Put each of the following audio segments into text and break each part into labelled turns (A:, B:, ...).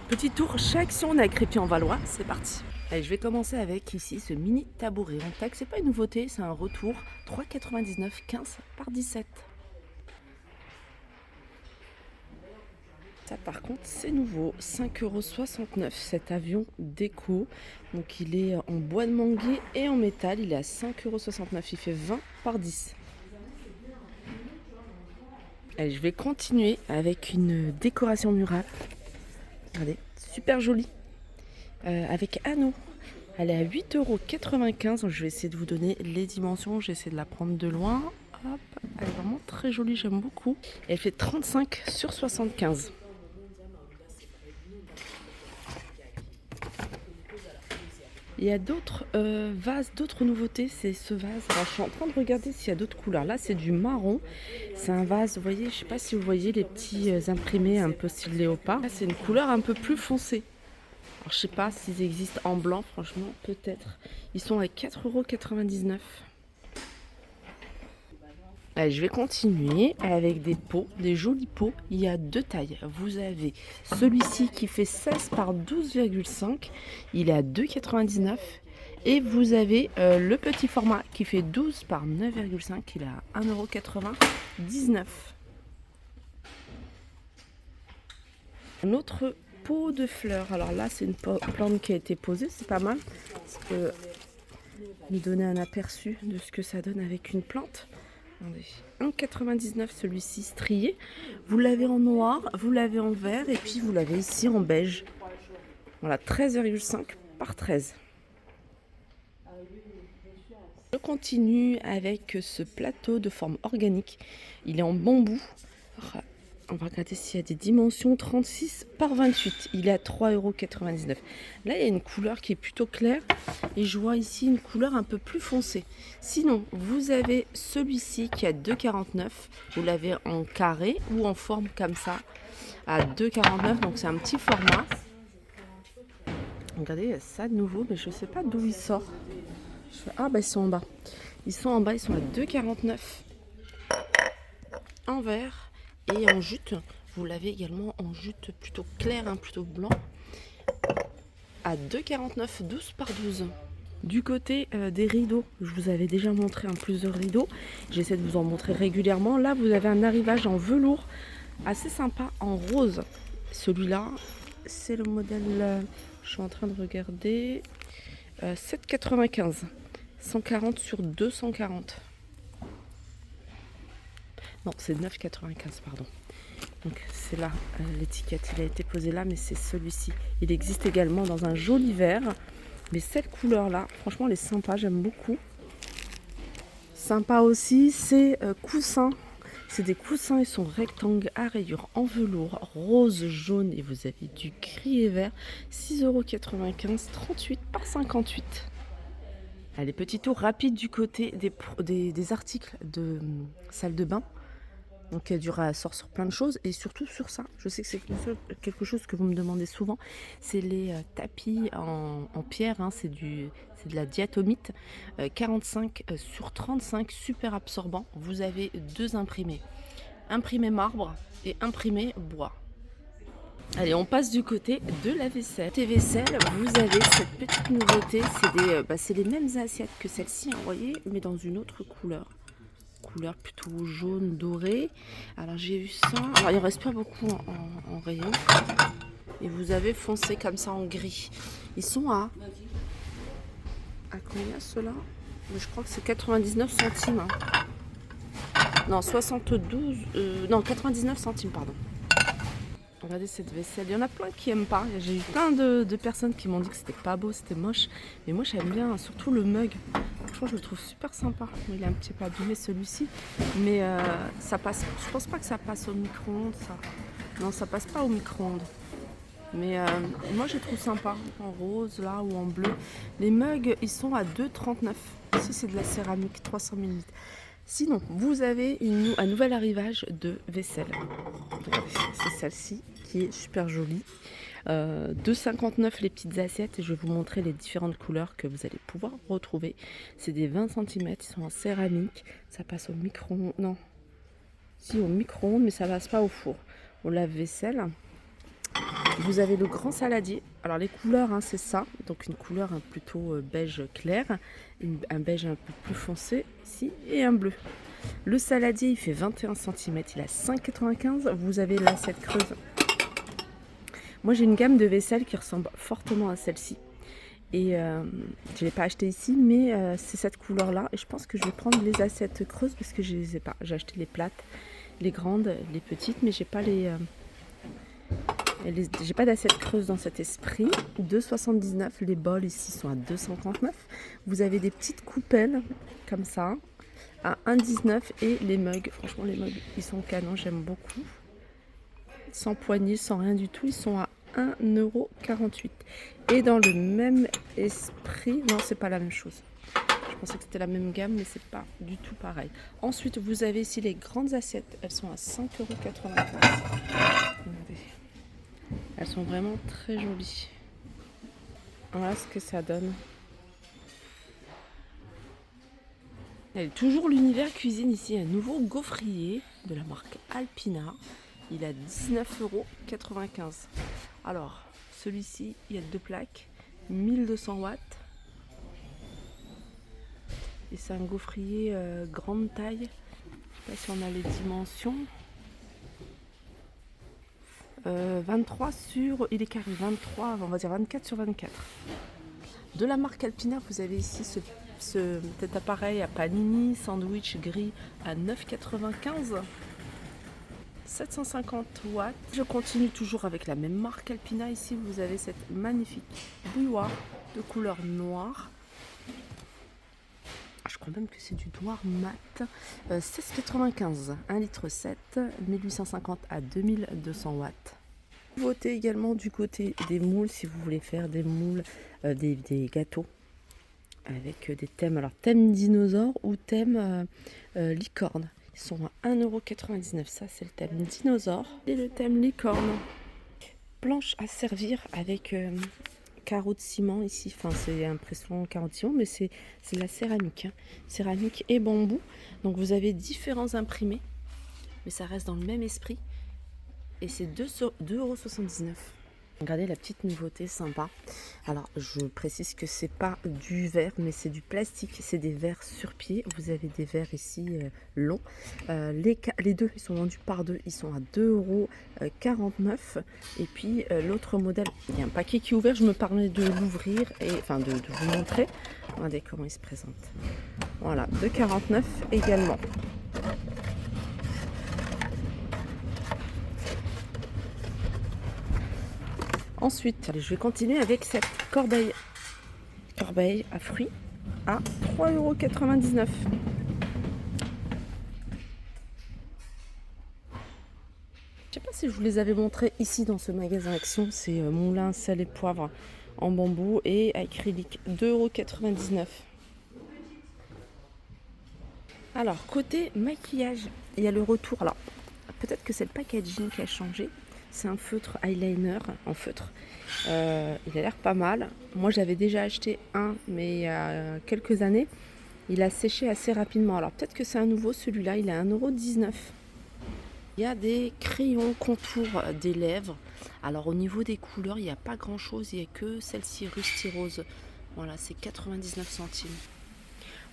A: Petit tour chez Action, on est à Crépy-en-Valois, c'est parti. Allez, je vais commencer avec ici ce mini tabouret en tac. C'est pas une nouveauté, c'est un retour. 3,99, 15 par 17. Ça par contre c'est nouveau, 5,69 € cet avion déco. Donc il est en bois de manguier et en métal, il est à 5,69 €, il fait 20 par 10. Allez, je vais continuer avec une décoration murale. Regardez, super jolie. Avec anneaux. Elle est à 8,95 €. Je vais essayer de vous donner les dimensions. J'essaie de la prendre de loin. Hop, elle est vraiment très jolie, j'aime beaucoup. Elle fait 35 sur 75. Il y a d'autres vases, d'autres nouveautés. C'est ce vase. Alors, je suis en train de regarder s'il y a d'autres couleurs. Là, c'est du marron. C'est un vase, vous voyez, je ne sais pas si vous voyez les petits imprimés un peu style léopard. Là, c'est une couleur un peu plus foncée. Alors, je sais pas s'ils existent en blanc, franchement, peut-être. Ils sont à 4,99 €. Allez, je vais continuer avec des pots, des jolis pots. Il y a deux tailles. Vous avez celui-ci qui fait 16 par 12,5. Il est à 2,99 €. Et vous avez le petit format qui fait 12 par 9,5. Il est à 1,99 €. Un autre pot de fleurs. Alors là, c'est une plante qui a été posée. C'est pas mal. Ça peut nous donner un aperçu de ce que ça donne avec une plante. 1,99 € celui-ci strié. Vous l'avez en noir, vous l'avez en vert et puis vous l'avez ici en beige. Voilà, 13,5 par 13. Je continue avec ce plateau de forme organique. Il est en bambou. On va regarder s'il y a des dimensions. 36 par 28. Il est à 3,99 €. Là, il y a une couleur qui est plutôt claire. Et je vois ici une couleur un peu plus foncée. Sinon, vous avez celui-ci qui est à 2,49 €. Vous l'avez en carré ou en forme comme ça. À 2,49 €. Donc, c'est un petit format. Regardez, il y a ça de nouveau. Mais je ne sais pas d'où il sort. Ah, bah, ils sont en bas. Ils sont en bas. Ils sont à 2,49 €. En vert. Et en jute, vous l'avez également en jute plutôt claire, plutôt blanc, à 2,49 €, 12 par 12. Du côté des rideaux, je vous avais déjà montré plusieurs rideaux. J'essaie de vous en montrer régulièrement. Là, vous avez un arrivage en velours assez sympa, en rose. Celui-là, c'est le modèle, je suis en train de regarder, 7,95 €. 140 sur 240. Non, c'est 9,95 €, pardon. Donc c'est là l'étiquette, il a été posé là, mais c'est celui-ci. Il existe également dans un joli vert. Mais cette couleur-là, franchement, elle est sympa, j'aime beaucoup. Sympa aussi, c'est coussins. C'est des coussins, ils sont rectangles à rayures en velours, rose, jaune, et vous avez du gris et vert. 6,95 €, 38 par 58. Allez, petit tour rapide du côté des articles de salle de bain. Donc Dura sort sur plein de choses et surtout sur ça. Je sais que c'est quelque chose que vous me demandez souvent. C'est les tapis en pierre, c'est de la diatomite. 45 sur 35, super absorbant. Vous avez deux imprimés. Imprimé marbre et imprimé bois. Allez, on passe du côté de la vaisselle. Côté vaisselle, vous avez cette petite nouveauté. C'est les mêmes assiettes que celle-ci, vous voyez, mais dans une autre couleur. Couleur plutôt jaune doré. Alors j'ai vu ça. Alors il ne reste pas beaucoup en rayon. Et vous avez foncé comme ça en gris. Ils sont à combien ceux-là? Je crois que c'est 99 centimes. Non, 72. Non, 99 centimes, pardon. Regardez cette vaisselle. Il y en a plein qui n'aiment pas. J'ai eu plein de personnes qui m'ont dit que c'était pas beau, c'était moche. Mais moi j'aime bien, surtout le mug. Franchement, je le trouve super sympa. Il est un petit peu abîmé celui-ci. Mais ça passe. Je pense pas que ça passe au micro-ondes. Non, ça passe pas au micro-ondes. Mais moi je les trouve sympa. En rose là ou en bleu. Les mugs, ils sont à 2,39 €. Ici c'est de la céramique, 300 ml. Sinon, vous avez un nouvel arrivage de vaisselle. C'est celle-ci qui est super jolie. 2,59 € les petites assiettes et je vais vous montrer les différentes couleurs que vous allez pouvoir retrouver. C'est des 20 cm, ils sont en céramique. Ça passe au micro-ondes. Non, si au micro-ondes, mais ça passe pas au four. Au lave-vaisselle. Vous avez le grand saladier. Alors les couleurs, hein, c'est ça. Donc une couleur plutôt beige clair, un beige un peu plus foncé ici et un bleu. Le saladier, il fait 21 cm, il a 5,95. Vous avez l'assiette creuse. Moi, j'ai une gamme de vaisselle qui ressemble fortement à celle-ci. Et je ne l'ai pas acheté ici, mais c'est cette couleur-là. Et je pense que je vais prendre les assiettes creuses parce que je ne les ai pas. J'ai acheté les plates, les grandes, les petites, mais j'ai pas j'ai pas d'assiette creuse dans cet esprit. 2,79. Les bols ici sont à 2,59. Vous avez des petites coupelles comme ça à 1,19 et les mugs. Franchement, les mugs, ils sont canons, j'aime beaucoup. Sans poignée, sans rien du tout, ils sont à 1,48 €. Et dans le même esprit, non, c'est pas la même chose. Je pensais que c'était la même gamme, mais c'est pas du tout pareil. Ensuite, vous avez ici les grandes assiettes. Elles sont à 5,95 €. Elles sont vraiment très jolies. Voilà ce que ça donne. Il y a toujours l'univers cuisine ici, un nouveau gaufrier de la marque Alpina. Il a 19,95 €. Alors, celui-ci, il y a 2 plaques, 1200 watts. Et c'est un gaufrier grande taille. Je ne sais pas si on a les dimensions. 23 sur... Il est carré, 23, on va dire 24 sur 24. De la marque Alpina, vous avez ici cet appareil à panini, sandwich gris à 9,95 €. 750 watts. Je continue toujours avec la même marque Alpina. Ici, vous avez cette magnifique bouilloire de couleur noire. Je crois même que c'est du noir mat. 16,95 €, 1,7 litre, 1850 à 2200 watts. Nouveauté également du côté des moules, si vous voulez faire des moules, des gâteaux avec des thèmes. Alors, thème dinosaure ou thème licorne. Ils sont à 1,99 €. Ça, c'est le thème dinosaure. Et le thème licorne. Planche à servir avec carreaux de ciment ici. Enfin, c'est impression carreaux de ciment, mais c'est de la céramique. Hein. Céramique et bambou. Donc, vous avez différents imprimés. Mais ça reste dans le même esprit. Et c'est 2,79 €. Regardez la petite nouveauté sympa. Alors, je précise que c'est pas du verre, mais c'est du plastique. C'est des verres sur pied. Vous avez des verres ici longs. Les deux, ils sont vendus par deux. Ils sont à 2,49 €. Et puis, l'autre modèle, il y a un paquet qui est ouvert. Je me permets de l'ouvrir et enfin de vous montrer. Regardez comment il se présente. Voilà, 2,49 € également. Ensuite, je vais continuer avec cette corbeille. Corbeille à fruits à 3,99 €. Je sais pas si je vous les avais montrés ici dans ce magasin Action. C'est moulin, sel et poivre en bambou et acrylique. 2,99 €. Alors, côté maquillage, il y a le retour. Alors, peut-être que c'est le packaging qui a changé. C'est un feutre eyeliner en feutre. Il a l'air pas mal. Moi, j'avais déjà acheté un, mais il y a quelques années. Il a séché assez rapidement. Alors, peut-être que c'est un nouveau. Celui-là, il est à 1,19 €. Il y a des crayons contour des lèvres. Alors, au niveau des couleurs, il n'y a pas grand-chose. Il n'y a que celle-ci, Rusty Rose. Voilà, c'est 99 centimes.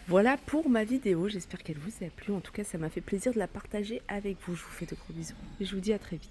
A: Voilà pour ma vidéo. J'espère qu'elle vous a plu. En tout cas, ça m'a fait plaisir de la partager avec vous. Je vous fais de gros bisous et je vous dis à très vite.